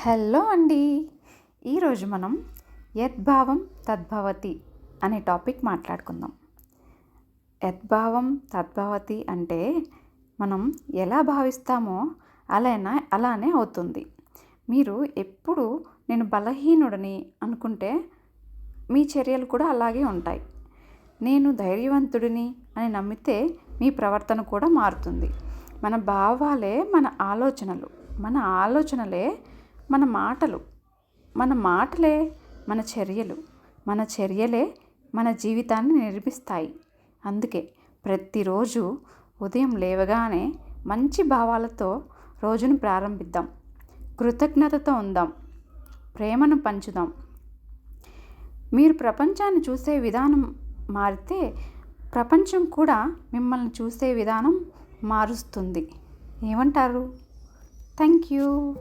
Hello అండి. ఈరోజు మనం యద్భావం తద్భవతి అనే టాపిక్ మాట్లాడుకుందాం. యద్భావం తద్భవతి అంటే మనం ఎలా భావిస్తామో అలానే అవుతుంది. మీరు ఎప్పుడు నేను బలహీనుడిని అనుకుంటే మీ చర్యలు కూడా అలాగే ఉంటాయి. నేను ధైర్యవంతుడిని అని నమ్మితే మీ ప్రవర్తన కూడా మారుతుంది. మన భావాలే మన ఆలోచనలు, మన ఆలోచనలే మన మాటలు, మన మాటలే మన చర్యలు, మన చర్యలే మన జీవితాన్ని నిర్మిస్తాయి. అందుకే ప్రతిరోజు ఉదయం లేవగానే మంచి భావాలతో రోజును ప్రారంభిద్దాం. కృతజ్ఞతతో ఉందాం, ప్రేమను పంచుదాం. మీరు ప్రపంచాన్ని చూసే విధానం మారితే ప్రపంచం కూడా మిమ్మల్ని చూసే విధానం మారుస్తుంది. ఏమంటారు? Thank you.